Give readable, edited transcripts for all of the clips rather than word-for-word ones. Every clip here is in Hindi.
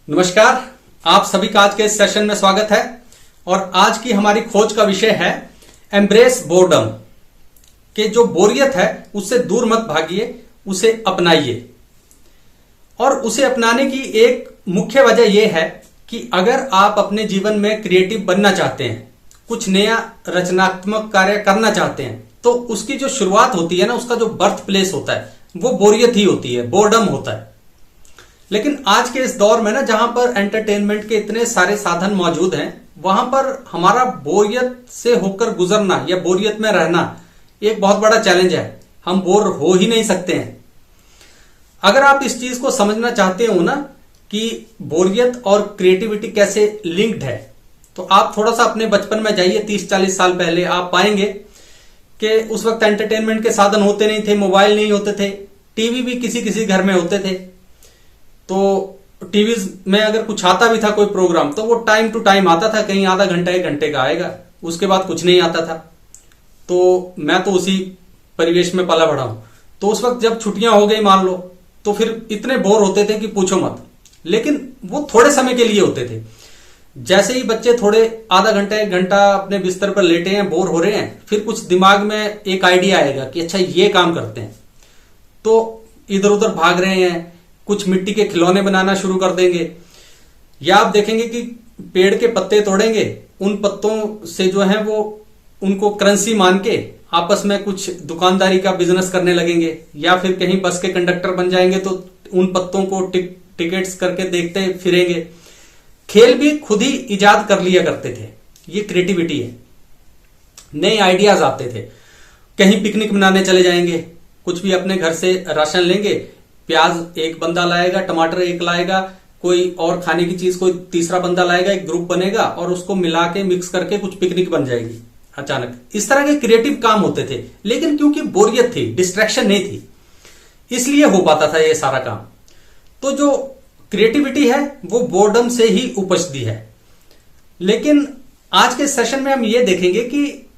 नमस्कार, आप सभी का आज के इस सेशन में स्वागत है। और आज की हमारी खोज का विषय है एम्ब्रेस बोर्डम। कि जो बोरियत है उससे दूर मत भागिए, उसे अपनाइए। और उसे अपनाने की एक मुख्य वजह यह है कि अगर आप अपने जीवन में क्रिएटिव बनना चाहते हैं, कुछ नया रचनात्मक कार्य करना चाहते हैं, तो उसकी जो शुरुआत होती है ना, उसका जो बर्थ प्लेस होता है वो बोरियत ही होती है, बोर्डम होता है। लेकिन आज के इस दौर में ना, जहां पर एंटरटेनमेंट के इतने सारे साधन मौजूद हैं, वहां पर हमारा बोरियत से होकर गुजरना या बोरियत में रहना एक बहुत बड़ा चैलेंज है। हम बोर हो ही नहीं सकते हैं। अगर आप इस चीज को समझना चाहते हो ना कि बोरियत और क्रिएटिविटी कैसे लिंक्ड है, तो आप थोड़ा सा अपने बचपन में जाइए, 30-40 साल पहले। आप पाएंगे कि उस वक्त एंटरटेनमेंट के साधन होते नहीं थे, मोबाइल नहीं होते थे, टीवी भी किसी किसी घर में होते थे। तो टीवी में अगर कुछ आता भी था कोई प्रोग्राम, तो वो टाइम टू टाइम आता था, कहीं आधा घंटा 1 घंटे का आएगा, उसके बाद कुछ नहीं आता था। तो मैं तो उसी परिवेश में पला बढ़ा हूं। तो उस वक्त जब छुट्टियां हो गई मान लो, तो फिर इतने बोर होते थे कि पूछो मत। लेकिन वो थोड़े समय के लिए होते थे। जैसे ही बच्चे थोड़े आधा घंटा 1 घंटा अपने बिस्तर पर लेटे हैं, बोर हो रहे हैं, फिर कुछ दिमाग में एक आइडिया आएगा कि अच्छा ये काम करते हैं। तो इधर उधर भाग रहे हैं, कुछ मिट्टी के खिलौने बनाना शुरू कर देंगे, या आप देखेंगे कि पेड़ के पत्ते तोड़ेंगे, उन पत्तों से जो है वो उनको करेंसी मान के आपस में कुछ दुकानदारी का बिजनेस करने लगेंगे, या फिर कहीं बस के कंडक्टर बन जाएंगे तो उन पत्तों को टिकट्स करके देखते फिरेंगे। खेल भी खुद ही इजाद कर लिया करते थे। ये क्रिएटिविटी है। नए आइडियाज आते थे। कहीं पिकनिक मनाने चले जाएंगे, कुछ भी अपने घर से राशन लेंगे, प्याज एक बंदा लाएगा, टमाटर एक लाएगा, कोई और खाने की चीज कोई तीसरा बंदा लाएगा, एक ग्रुप बनेगा और उसको मिला के मिक्स करके कुछ पिकनिक बन जाएगी अचानक। इस तरह के क्रिएटिव काम होते थे। लेकिन क्योंकि बोरियत थी, डिस्ट्रैक्शन नहीं थी, इसलिए हो पाता था ये सारा काम। तो जो क्रिएटिविटी है वो बोर्डम से ही उपजती है। लेकिन आज के सेशन में हम ये देखेंगे कि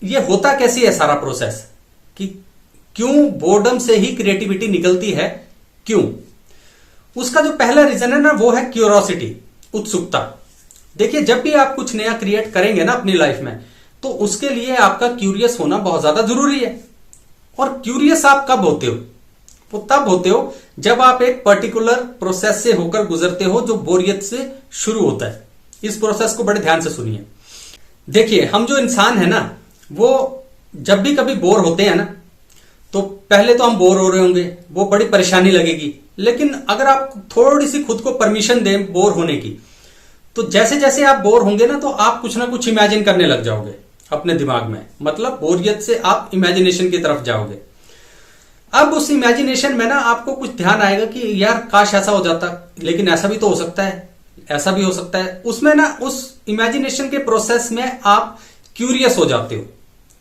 ये होता कैसे है सारा प्रोसेस, कि क्यों बोर्डम से ही क्रिएटिविटी निकलती है, क्यों। उसका जो पहला रीजन है ना, वो है क्यूरोसिटी, उत्सुकता। देखिए, जब भी आप कुछ नया क्रिएट करेंगे ना अपनी लाइफ में, तो उसके लिए आपका क्यूरियस होना बहुत ज्यादा जरूरी है। और क्यूरियस आप कब होते हो? वो तब होते हो जब आप एक पर्टिकुलर प्रोसेस से होकर गुजरते हो जो बोरियत से शुरू होता है। इस प्रोसेस को बड़े ध्यान से सुनिए। देखिए, हम जो इंसान है ना, वो जब भी कभी बोर होते हैं ना, तो पहले तो हम बोर हो रहे होंगे, वो बड़ी परेशानी लगेगी। लेकिन अगर आप थोड़ी सी खुद को परमिशन दें बोर होने की, तो जैसे जैसे आप बोर होंगे ना, तो आप कुछ ना कुछ इमेजिन करने लग जाओगे अपने दिमाग में। मतलब बोरियत से आप इमेजिनेशन की तरफ जाओगे। अब उस इमेजिनेशन में ना आपको कुछ ध्यान आएगा कि यार काश ऐसा हो जाता, लेकिन ऐसा भी तो हो सकता है, ऐसा भी हो सकता है। उसमें ना, उस इमेजिनेशन के प्रोसेस में आप क्यूरियस हो जाते हो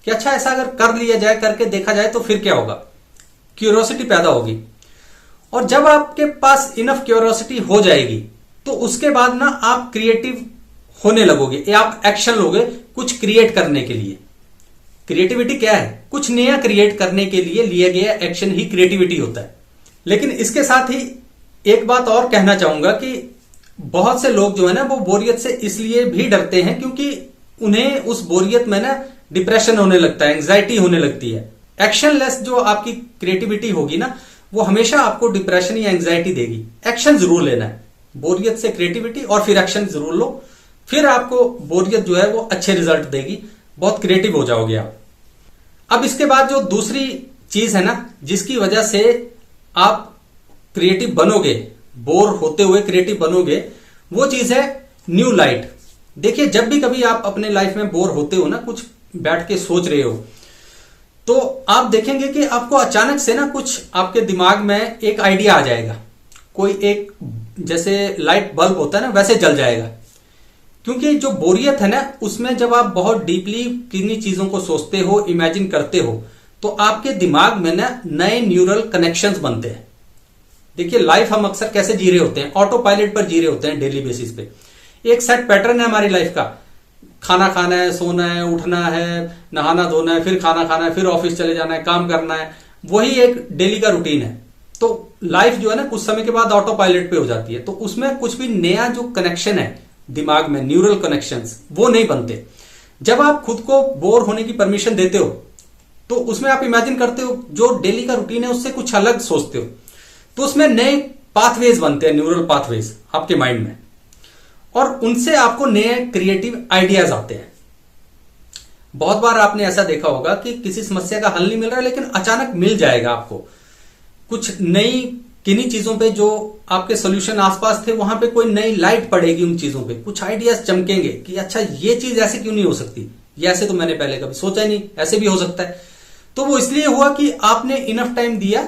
कि अच्छा, ऐसा अगर कर लिया जाए, करके देखा जाए तो फिर क्या होगा। क्यूरियोसिटी पैदा होगी। और जब आपके पास इनफ क्यूरियोसिटी हो जाएगी, तो उसके बाद ना आप क्रिएटिव होने लगोगे, या आप एक्शन लोगे कुछ क्रिएट करने के लिए। क्रिएटिविटी क्या है? कुछ नया क्रिएट करने के लिए लिया गया एक्शन ही क्रिएटिविटी होता है। लेकिन इसके साथ ही एक बात और कहना चाहूंगा कि बहुत से लोग जो है ना, वो बोरियत से इसलिए भी डरते हैं क्योंकि उन्हें उस बोरियत में ना डिप्रेशन होने लगता है, एंग्जाइटी होने लगती है। एक्शनलेस जो आपकी क्रिएटिविटी होगी ना, वो हमेशा आपको डिप्रेशन या एंग्जाइटी देगी। एक्शन जरूर लेना है। बोरियत से क्रिएटिविटी और फिर एक्शन जरूर लो, फिर आपको बोरियत जो है वो अच्छे रिजल्ट देगी, बहुत क्रिएटिव हो जाओगे आप। अब इसके बाद जो दूसरी चीज है ना, जिसकी वजह से आप क्रिएटिव बनोगे, बोर होते हुए क्रिएटिव बनोगे, वो चीज है न्यू लाइट। देखिए, जब भी कभी आप अपने लाइफ में बोर होते हो ना, कुछ बैठ के सोच रहे हो, तो आप देखेंगे कि आपको अचानक से ना कुछ आपके दिमाग में एक आइडिया आ जाएगा। कोई एक, जैसे लाइट बल्ब होता है ना, वैसे जल जाएगा। क्योंकि जो बोरियत है ना, उसमें जब आप बहुत डीपली किन्हीं चीजों को सोचते हो, इमेजिन करते हो, तो आपके दिमाग में ना नए न्यूरल कनेक्शंस बनते हैं। देखिए, लाइफ हम अक्सर कैसे जी रहे होते हैं, ऑटो पायलट पर जी रहे होते हैं डेली बेसिस पे। एक सेट पैटर्न है हमारी लाइफ का। खाना खाना है, सोना है, उठना है, नहाना धोना है, फिर खाना खाना है, फिर ऑफिस चले जाना है, काम करना है। वही एक डेली का रूटीन है। तो लाइफ जो है ना कुछ समय के बाद ऑटो पायलट पे हो जाती है, तो उसमें कुछ भी नया जो कनेक्शन है दिमाग में, न्यूरल कनेक्शंस, वो नहीं बनते। जब आप खुद को बोर होने की परमिशन देते हो तो उसमें आप इमेजिन करते हो जो डेली का रूटीन है उससे कुछ अलग सोचते हो, तो उसमें नए पाथवेज बनते हैं, न्यूरल पाथवेज आपके माइंड में, और उनसे आपको नए क्रिएटिव आइडियाज आते हैं। बहुत बार आपने ऐसा देखा होगा कि किसी समस्या का हल नहीं मिल रहा है, लेकिन अचानक मिल जाएगा आपको कुछ नई, किन्हीं चीजों पे जो आपके सोल्यूशन आसपास थे वहां पे कोई नई लाइट पड़ेगी, उन चीजों पे कुछ आइडियाज चमकेंगे कि अच्छा ये चीज ऐसे क्यों नहीं हो सकती, ये ऐसे तो मैंने पहले कभी सोचा ही नहीं, ऐसे भी हो सकता है। तो वो इसलिए हुआ कि आपने इनफ टाइम दिया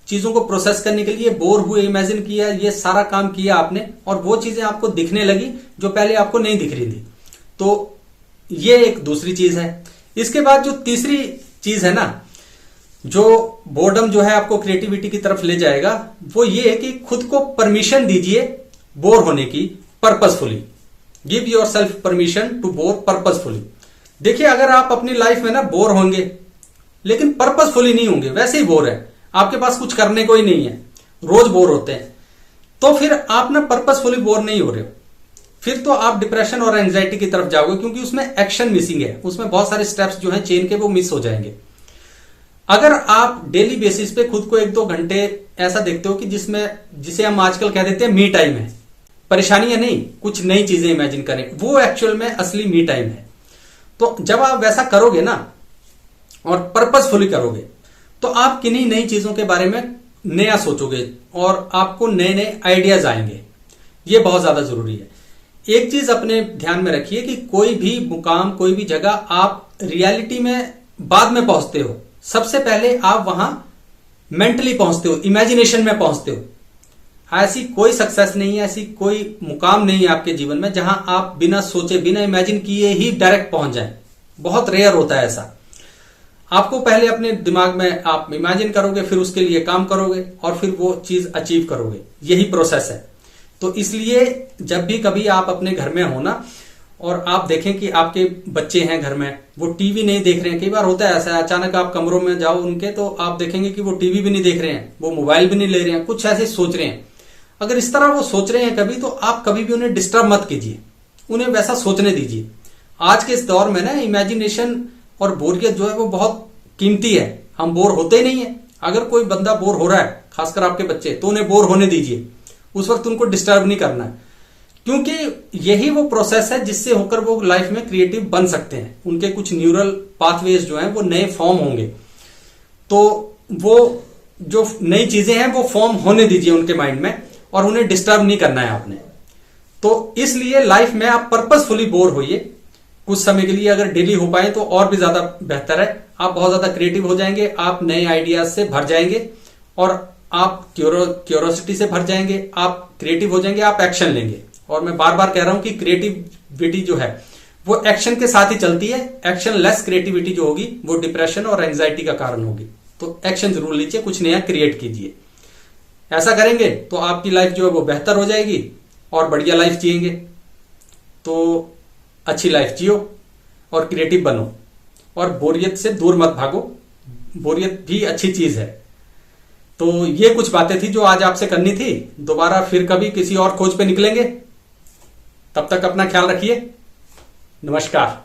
चीजों को प्रोसेस करने के लिए, बोर हुए, इमेजिन किया, ये सारा काम किया आपने, और वो चीजें आपको दिखने लगी जो पहले आपको नहीं दिख रही थी। तो ये एक दूसरी चीज है। इसके बाद जो तीसरी चीज है ना, जो बोर्डम जो है आपको क्रिएटिविटी की तरफ ले जाएगा, वो ये है कि खुद को परमिशन दीजिए बोर होने की, purposefully. Give your self permission to bore purposefully. देखिए, अगर आप अपनी लाइफ में ना बोर होंगे लेकिन पर्पसफुली नहीं होंगे, वैसे ही बोर है, आपके पास कुछ करने को ही नहीं है, रोज बोर होते हैं, तो फिर आप ना पर्पसफुली बोर नहीं हो रहे हो, फिर तो आप डिप्रेशन और एंजाइटी की तरफ जाओगे, क्योंकि उसमें एक्शन मिसिंग है, उसमें बहुत सारे स्टेप्स जो हैं चेन के वो मिस हो जाएंगे। अगर आप डेली बेसिस पे खुद को 1-2 घंटे ऐसा देखते हो कि जिसे हम आजकल कह देते हैं मी टाइम है, परेशानियां नहीं, कुछ नई चीजें इमेजिन करें, वो एक्चुअल में असली मी टाइम है। तो जब आप वैसा करोगे ना और पर्पसफुली करोगे, तो आप किन्हीं नई चीजों के बारे में नया सोचोगे और आपको नए नए आइडियाज आएंगे। ये बहुत ज्यादा जरूरी है। एक चीज अपने ध्यान में रखिए कि कोई भी मुकाम, कोई भी जगह आप रियलिटी में बाद में पहुंचते हो, सबसे पहले आप वहां मेंटली पहुंचते हो, इमेजिनेशन में पहुंचते हो। ऐसी कोई सक्सेस नहीं है, ऐसी कोई मुकाम नहीं है आपके जीवन में जहां आप बिना सोचे, बिना इमेजिन किए ही डायरेक्ट पहुंच जाएं। बहुत रेयर होता है ऐसा। आपको पहले अपने दिमाग में आप इमेजिन करोगे, फिर उसके लिए काम करोगे और फिर वो चीज अचीव करोगे, यही प्रोसेस है। तो इसलिए जब भी कभी आप अपने घर में हो ना और आप देखें कि आपके बच्चे हैं घर में, वो टीवी नहीं देख रहे हैं, कई बार होता है ऐसा, अचानक आप कमरों में जाओ उनके तो आप देखेंगे कि वो टीवी भी नहीं देख रहे हैं, वो मोबाइल भी नहीं ले रहे हैं, कुछ ऐसे सोच रहे हैं। अगर इस तरह वो सोच रहे हैं कभी, तो आप कभी भी उन्हें डिस्टर्ब मत कीजिए, उन्हें वैसा सोचने दीजिए। आज के इस दौर में ना इमेजिनेशन और बोरियत जो है वो बहुत कीमती है, हम बोर होते ही नहीं है। अगर कोई बंदा बोर हो रहा है, खासकर आपके बच्चे, तो उन्हें बोर होने दीजिए, उस वक्त उनको डिस्टर्ब नहीं करना है, क्योंकि यही वो प्रोसेस है जिससे होकर वो लाइफ में क्रिएटिव बन सकते हैं। उनके कुछ न्यूरल पाथवेज जो हैं वो नए फॉर्म होंगे, तो वो जो नई चीजें हैं वो फॉर्म होने दीजिए उनके माइंड में, और उन्हें डिस्टर्ब नहीं करना है आपने। तो इसलिए लाइफ में आप पर्पसफुली बोर होइए कुछ समय के लिए, अगर डेली हो पाए तो और भी ज्यादा बेहतर है। आप बहुत ज्यादा क्रिएटिव हो जाएंगे, आप नए आइडियाज से भर जाएंगे और आप क्यूरोसिटी से भर जाएंगे, आप क्रिएटिव हो जाएंगे, आप एक्शन लेंगे। और मैं बार बार कह रहा हूं कि क्रिएटिविटी जो है वो एक्शन के साथ ही चलती है। एक्शन लेस क्रिएटिविटी जो होगी वो डिप्रेशन और एंजाइटी का कारण होगी। तो एक्शन जरूर लीजिए, कुछ नया क्रिएट कीजिए। ऐसा करेंगे तो आपकी लाइफ जो है वो बेहतर हो जाएगी और बढ़िया लाइफ जिएंगे। तो अच्छी लाइफ जियो और क्रिएटिव बनो, और बोरियत से दूर मत भागो, बोरियत भी अच्छी चीज है। तो ये कुछ बातें थी जो आज आपसे करनी थी। दोबारा फिर कभी किसी और खोज पे निकलेंगे, तब तक अपना ख्याल रखिए। नमस्कार।